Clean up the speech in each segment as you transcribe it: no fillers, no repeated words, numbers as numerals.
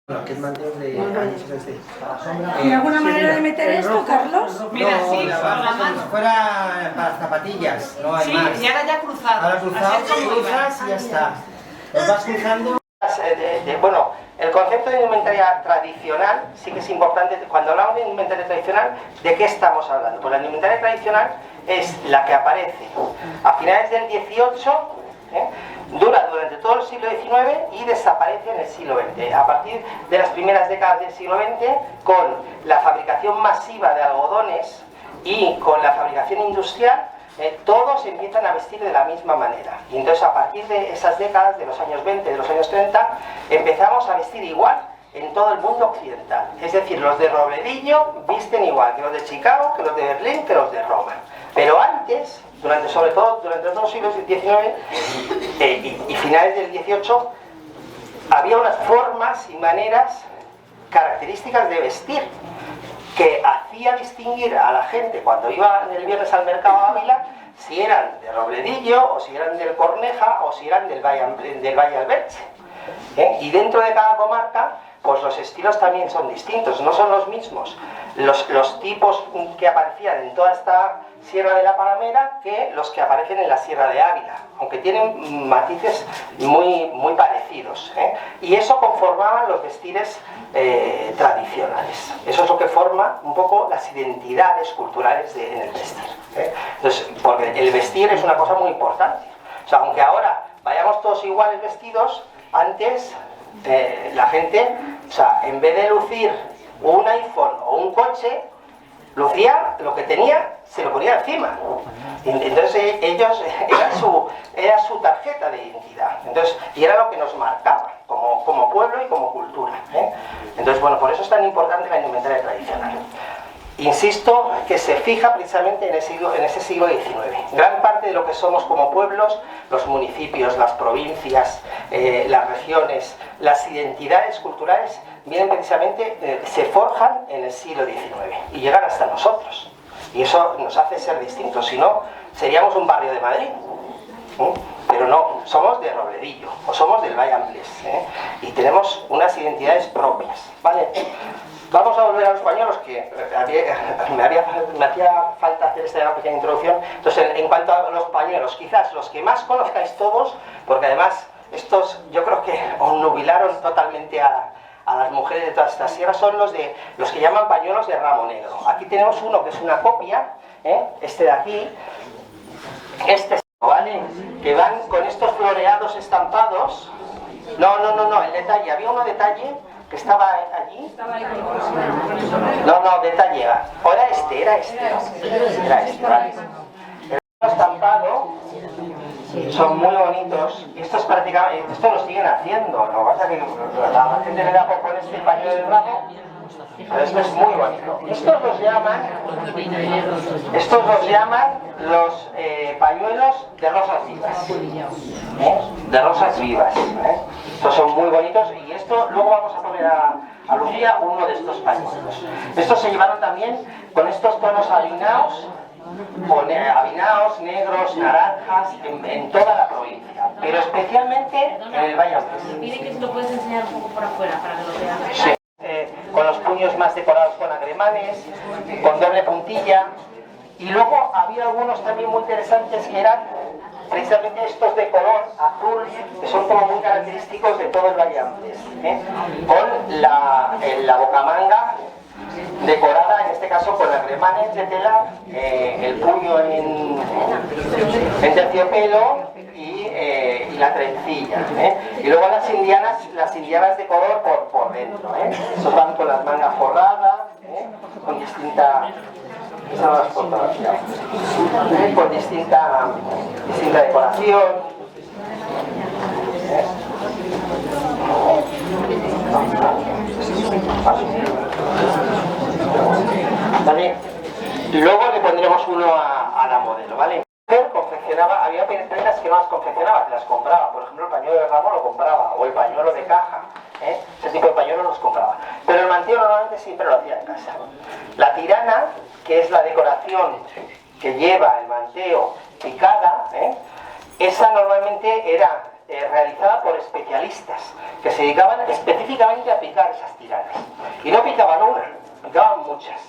Aquest mantén de anys desde la sombra. ¿Hay alguna manera de meter esto, Carlos? Mira, No, sí, la con la base como mano. si fuera para zapatillas, no hay Sí, más. y ahora ya cruzado. Ahora Así cruzado, es como iba. cruzas y ya está. Los vas cruzando. Bueno, el concepto de indumentaria tradicional sí que es importante. Cuando hablamos de indumentaria tradicional, ¿de qué estamos hablando? Pues la indumentaria tradicional es la que aparece a finales del XVIII, dura durante todo el siglo XIX y desaparece en el siglo XX. A partir de las primeras décadas del siglo XX, con la fabricación masiva de algodones y con la fabricación industrial, todos empiezan a vestir de la misma manera. Y entonces a partir de esas décadas, de los años 20, de los años 30, empezamos a vestir igual en todo el mundo occidental. Es decir, los de Robledillo visten igual que los de Chicago, que los de Berlín, que los de Roma. Pero antes, sobre todo durante los siglos XIX y finales del XVIII, había unas formas y maneras características de vestir que hacía distinguir a la gente cuando iba el viernes al mercado de Ávila si eran de Robledillo, o si eran del Corneja, o si eran del Valle Alberche. Y dentro de cada comarca, pues los estilos también son distintos, no son los mismos los tipos que aparecían en toda esta Sierra de la Palamera que los que aparecen en la Sierra de Ávila, aunque tienen matices muy parecidos. Y eso conformaban los vestires tradicionales. Eso es lo que forma un poco las identidades culturales en el vestir. Entonces, porque el vestir es una cosa muy importante. O sea, aunque ahora vayamos todos iguales vestidos, antes la gente, o sea, en vez de lucir un iPhone o un coche, lucía lo que tenía, se lo ponía encima. Entonces ellos era su tarjeta de identidad. Entonces, y era lo que nos marcaba como pueblo y como cultura. Entonces, bueno, por eso es tan importante la indumentaria tradicional. Insisto que se fija precisamente en ese siglo XIX. Gran parte de lo que somos como pueblos, los municipios, las provincias, las regiones, las identidades culturales, vienen precisamente, se forjan en el siglo XIX y llegan hasta nosotros. Y eso nos hace ser distintos, si no, seríamos un barrio de Madrid. Pero no, somos de Robledillo o somos del Valle Amblés, y tenemos unas identidades propias, ¿vale? Vamos a volver a los pañuelos, que me hacía falta hacer esta pequeña introducción. Entonces, en cuanto a los pañuelos, quizás los que más conozcáis todos, porque además estos yo creo que obnubilaron totalmente a las mujeres de todas estas sierras, son los que llaman pañuelos de ramo negro. Aquí tenemos uno que es una copia, este de aquí, ¿vale? Que van con estos floreados estampados. No, el detalle, había uno detalle que estaba allí. No, detalle. O era este, vale. El estampado son muy bonitos. Estos prácticamente, esto lo siguen haciendo. Lo que pasa es que la gente le da poco en este pañuelo del ramo. Pero esto es muy bonito. Estos los llaman los pañuelos de rosas vivas. De rosas vivas. Estos son muy bonitos y esto luego vamos a poner a Lucía uno de estos pañuelos. Estos se llevaron también con estos tonos avinaos, negros, naranjas, en toda la provincia, pero especialmente en el Valle Amblés. Pide que si lo puedes enseñar un poco por afuera para que lo vean. Sí. Con los puños más decorados con agremanes, con doble puntilla, y luego había algunos también muy interesantes que eran precisamente estos de color azul, que son como muy característicos de todo el Valle Amblés, con la bocamanga decorada, en este caso con agremanes de tela, el puño en terciopelo y la trencilla, y luego las indianas de color por dentro, esos van con las mangas forradas, con distinta decoración. ¿Vale? Y luego le pondremos uno a la modelo, ¿vale? Confeccionaba, había prendas que no las confeccionaba, que las compraba. Por ejemplo, el pañuelo de ramo lo compraba, o el pañuelo de caja, ese tipo de pañuelos los compraba. Pero el manteo normalmente siempre lo hacía en casa. La tirana, que es la decoración que lleva el manteo picada, esa normalmente era realizada por especialistas que se dedicaban específicamente a picar esas tiranas. Y no picaban una, picaban muchas,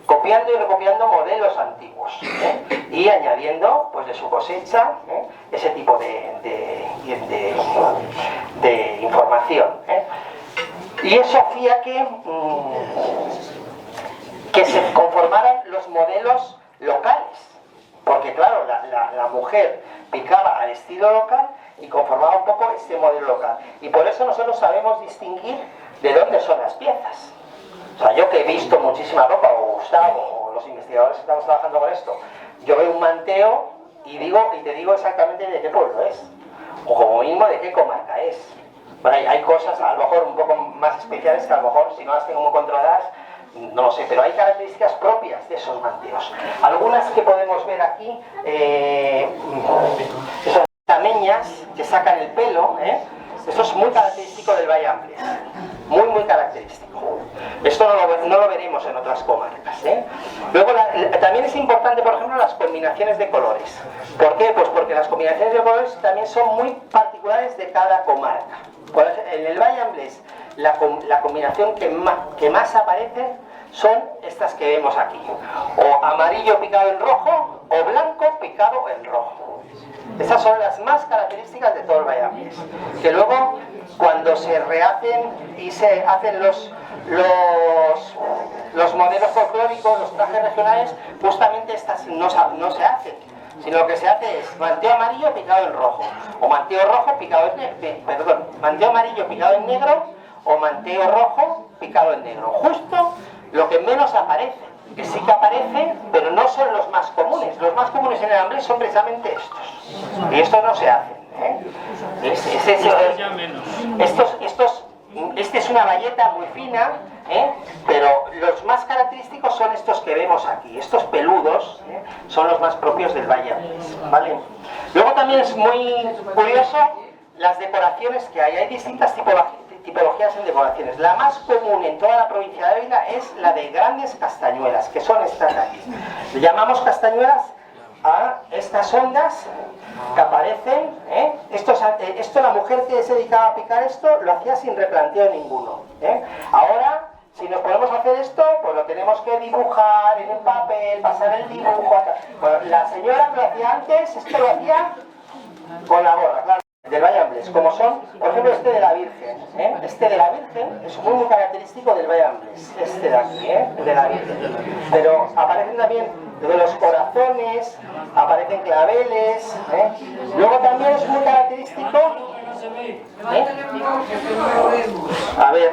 copiando y recopiando modelos antiguos, y añadiendo pues de su cosecha ese tipo de información. Y eso hacía que se conformaran los modelos locales, porque claro, la mujer picaba al estilo local y conformaba un poco este modelo local, y por eso nosotros sabemos distinguir de dónde son las piezas. O sea, yo que he visto muchísima ropa, o Gustavo, o los investigadores que estamos trabajando con esto, yo veo un manteo y te digo exactamente de qué pueblo es, o como mismo de qué comarca es. Bueno, hay cosas a lo mejor un poco más especiales que a lo mejor si no las tengo muy controladas, no lo sé, pero hay características propias de esos manteos. Algunas que podemos ver aquí, son tameñas que sacan el pelo, esto es muy característico del Valle Ambles, muy característico. Esto no lo veremos en otras comarcas. Luego también es importante, por ejemplo, las combinaciones de colores. ¿Por qué? Pues porque las combinaciones de colores también son muy particulares de cada comarca. En el Valle Ambles la combinación que más aparece son estas que vemos aquí, o amarillo picado en rojo o blanco picado en rojo. Esas son las más características de todo el Valle Ambles, que luego cuando se rehacen y se hacen los modelos folclóricos, los trajes regionales, justamente estas no se hacen, sino lo que se hace es manteo amarillo picado en rojo, o manteo rojo picado en manteo amarillo picado en negro, o manteo rojo picado en negro. Justo lo que menos aparece, que sí que aparece, pero no son los más comunes. Los más comunes en el Ambles son precisamente estos, y estos no se hacen. Esta es una bayeta muy fina, pero los más característicos son estos que vemos aquí. Estos peludos son los más propios del Valle Ambles, ¿vale? Luego también es muy curioso las decoraciones que hay. Hay distintas tipologías en decoraciones. La más común en toda la provincia de Ávila es la de grandes castañuelas, que son estas de aquí. Le llamamos castañuelas a estas ondas que aparecen. Esto la mujer que se dedicaba a picar esto lo hacía sin replanteo ninguno. Ahora, si nos ponemos a hacer esto, pues lo tenemos que dibujar en un papel, pasar el dibujo. Bueno, la señora que lo hacía antes, esto lo hacía con la gorra, claro, del Valle Ambles, como son, por ejemplo, este de la Virgen. Este de la Virgen es muy característico del Valle Ambles, este de aquí, el de la Virgen. Pero aparecen también de los corazones, aparecen claveles. Luego también es muy característico. A ver,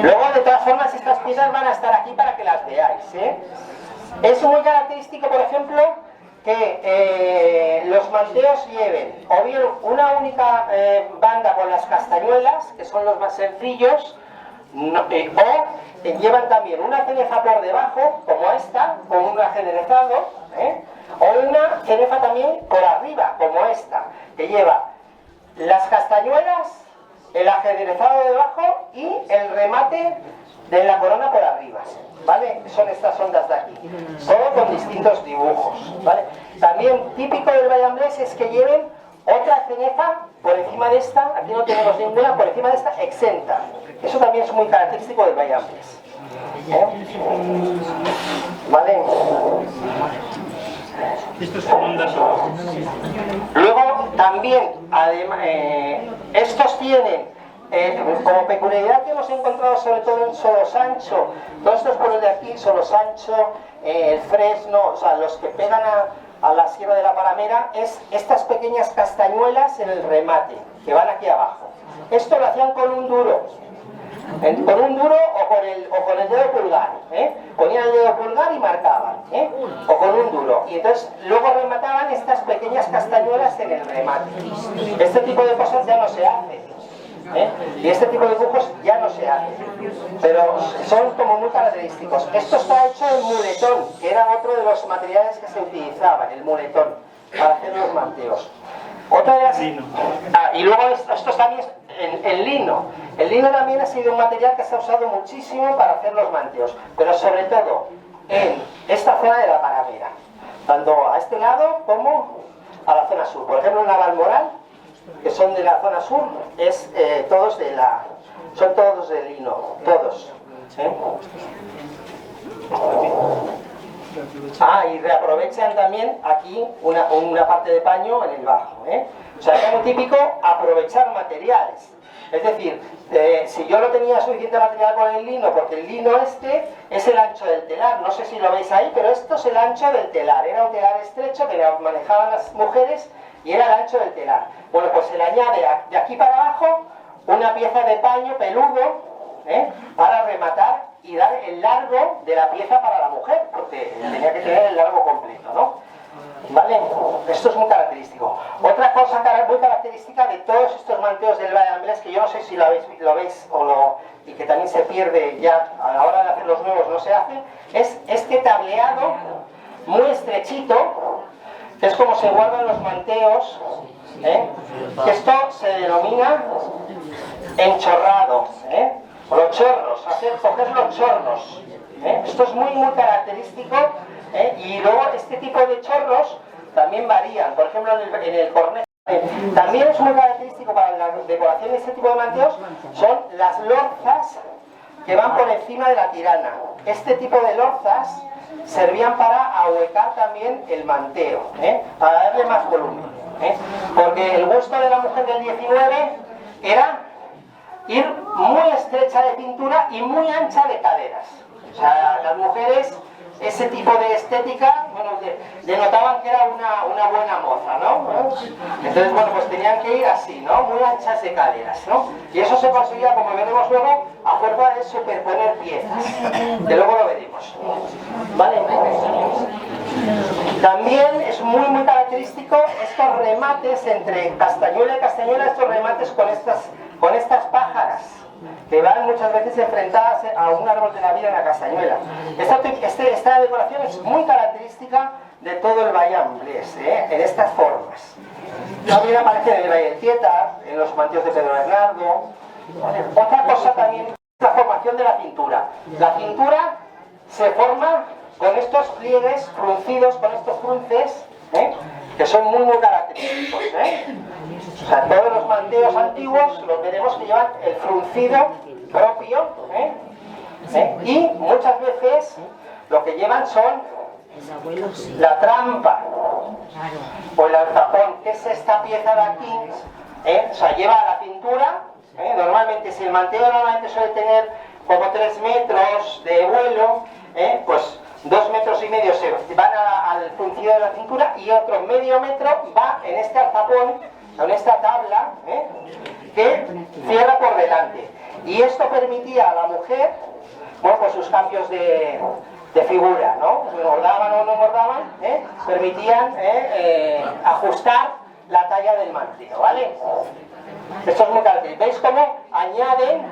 luego de todas formas estas piezas van a estar aquí para que las veáis. Es muy característico, por ejemplo, que los manteos lleven o bien una única banda con las castañuelas, que son los más sencillos, o llevan también una cenefa por debajo, como esta, con un ajedrezado, o una cenefa también por arriba, como esta, que lleva las castañuelas, el ajedrezado debajo y el remate de la corona por arriba, ¿vale? Son estas ondas de aquí, todo con distintos dibujos, ¿vale? También típico del Valle Ambles es que lleven otra cenefa por encima de esta, aquí no tenemos ninguna, por encima de esta exenta. Eso también es muy característico del Valle Ambles, ¿vale? Luego también, además, estos tienen como peculiaridad que hemos encontrado sobre todo en Solosancho, todos estos pueblos de aquí, Solosancho, el Fresno, o sea, los que pegan a la Sierra de la Paramera, es estas pequeñas castañuelas en el remate, que van aquí abajo. Esto lo hacían con un duro, o con el dedo pulgar, ponían el dedo pulgar y marcaban, o con un duro, y entonces luego remataban estas pequeñas castañuelas en el remate. Este tipo de cosas ya no se hace, y este tipo de dibujos ya no se hace, pero son como muy característicos. Esto está hecho en muletón, que era otro de los materiales que se utilizaban, el muletón, para hacer los manteos. Otra de las... y luego estos también en lino. El lino también ha sido un material que se ha usado muchísimo para hacer los manteos, pero sobre todo en esta zona de la Paramera, tanto a este lado como a la zona sur. Por ejemplo, en Navalmoral que son de la zona sur, es son todos de lino, todos. Y reaprovechan también aquí una parte de paño en el bajo. O sea, es muy típico aprovechar materiales. Es decir, si yo no tenía suficiente material con el lino, porque el lino este es el ancho del telar, no sé si lo veis ahí, pero esto es el ancho del telar. Era un telar estrecho que manejaban las mujeres y era el ancho del telar. Bueno, pues se le añade de aquí para abajo una pieza de paño peludo para rematar y dar el largo de la pieza para la mujer, porque tenía que tener el largo completo, ¿no? ¿Vale? Esto es muy característico. Otra cosa muy característica de todos estos manteos del Bayambles, que yo no sé si lo veis y que también se pierde ya a la hora de hacer los nuevos, no se hace, es este tableado muy estrechito, que es como se guardan los manteos, que esto se denomina enchorrado, o los chorros, coger los chorros. Esto es muy característico. Y luego este tipo de chorros también varían. Por ejemplo, en el cornet también es muy característico para la decoración de este tipo de manteos, son las lorzas que van por encima de la tirana. Este tipo de lorzas servían para ahuecar también el manteo, para darle más volumen, porque el gusto de la mujer del 19 era ir muy estrecha de cintura y muy ancha de caderas. O sea, las mujeres, ese tipo de estética, bueno, denotaban que era una buena moza, ¿no? Entonces, bueno, pues tenían que ir así, ¿no? Muy anchas de caderas, ¿no? Y eso se conseguía, como veremos luego, a fuerza de superponer piezas, que luego lo veremos. ¿Vale? También es muy característico estos remates entre castañuela y castañuela, estos remates con estas pájaras, que van muchas veces enfrentadas a un árbol de la vida en la castañuela. Esta decoración es muy característica de todo el Bayambles, en estas formas. También aparece en el Valle del Tietar, en los manteos de Pedro Bernardo. Otra cosa también es la formación de la cintura. La cintura se forma con estos pliegues fruncidos, con estos frunces, que son muy característicos. O sea, todos los manteos antiguos los veremos que llevan el fruncido propio, y muchas veces lo que llevan son la trampa o el alzapón, que es esta pieza de aquí, o sea, lleva a la cintura. Normalmente, si el manteo normalmente suele tener como 3 metros de vuelo, pues 2,5 metros se van al fruncido de la cintura y otro medio metro va en este alzapón, en esta tabla, que cierra por delante. Y esto permitía a la mujer, bueno, pues sus cambios de figura, ¿no? Si engordaban o no engordaban, permitían ajustar la talla del manteo, ¿vale? Esto es muy característico. ¿Veis cómo añaden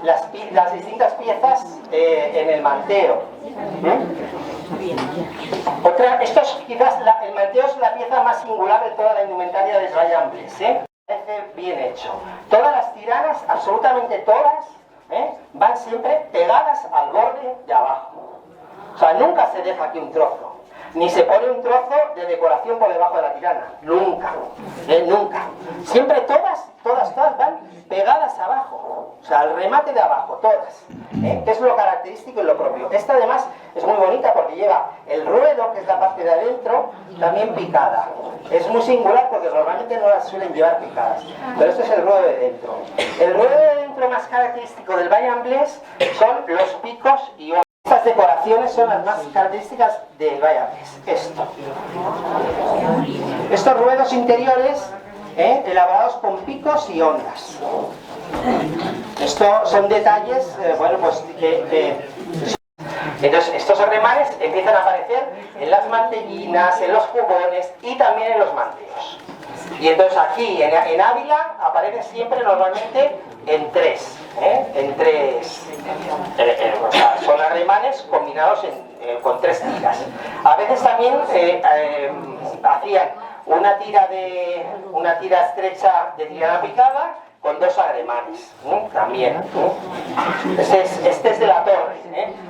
las distintas piezas en el manteo? Quizás el manteo es la pieza más singular de toda la indumentaria de Bayambles, Parece bien hecho. Todas las tiranas, absolutamente todas, van siempre pegadas al borde de abajo. O sea, nunca se deja aquí un trozo. Ni se pone un trozo de decoración por debajo de la tirana. Nunca. Nunca. Siempre todas van pegadas abajo. O sea, al remate de abajo, todas. Que es lo característico y lo propio. Esta además es muy bonita porque lleva el ruedo, que es la parte de adentro, también picada. Es muy singular porque normalmente no las suelen llevar picadas. Pero este es el ruedo de dentro. El ruedo de dentro más característico del Bayambles son los picos y ondas. Estas decoraciones son las más características del Bayambles. Estos ruedos interiores, elaborados con picos y ondas. Estos son detalles, bueno, pues entonces estos ademanes empiezan a aparecer en las mantellinas, en los jubones y también en los manteos. Y entonces aquí en Ávila aparecen siempre normalmente en tres, o sea, son ademanes combinados con 3 tiras. A veces también hacían una tira estrecha de tirana picada con 2 ademanes, también. Este es de la torre,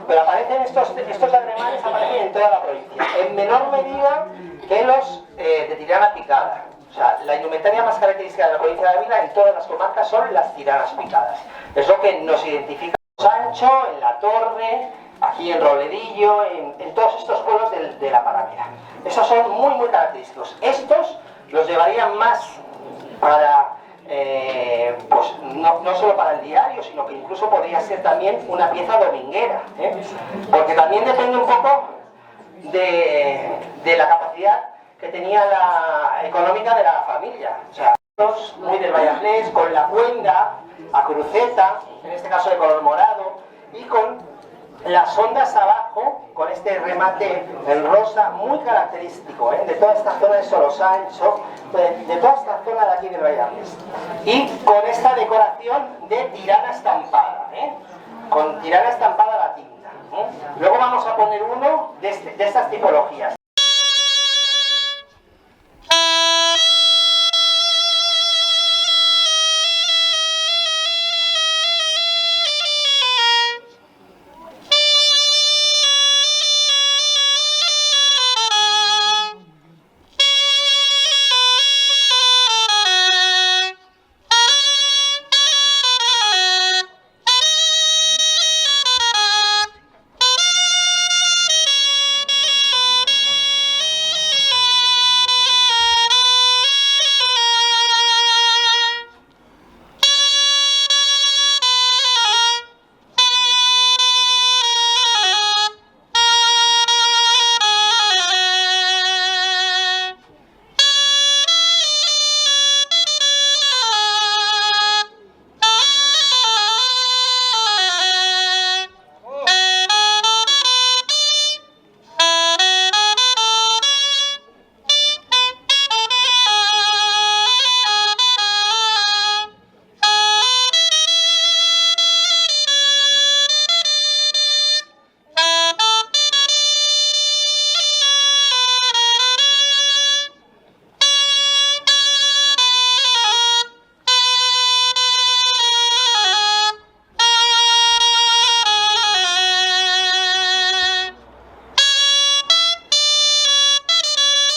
pero aparecen estos ademanes aparecen en toda la provincia, en menor medida que los de tirana picada. O O sea, la indumentaria más característica de la provincia de Ávila en todas las comarcas son las tiranas picadas. Es lo que nos identifica en Sancho, en La Torre, aquí en Robledillo, en todos estos pueblos de la Paramera. Esos son muy característicos. Estos los llevarían más para, pues no solo para el diario, sino que incluso podría ser también una pieza dominguera, porque también depende un poco de la capacidad que tenía la económica de la familia. O sea, muy del Valladolid, con la cuenda a cruceta, en este caso de color morado, y con las ondas abajo, con este remate en rosa muy característico, de toda esta zona de Solosancho, de toda esta zona de aquí del Valladolid. Y con esta decoración de tirana estampada, con tirana estampada a la tinta. Luego vamos a poner uno de estas tipologías.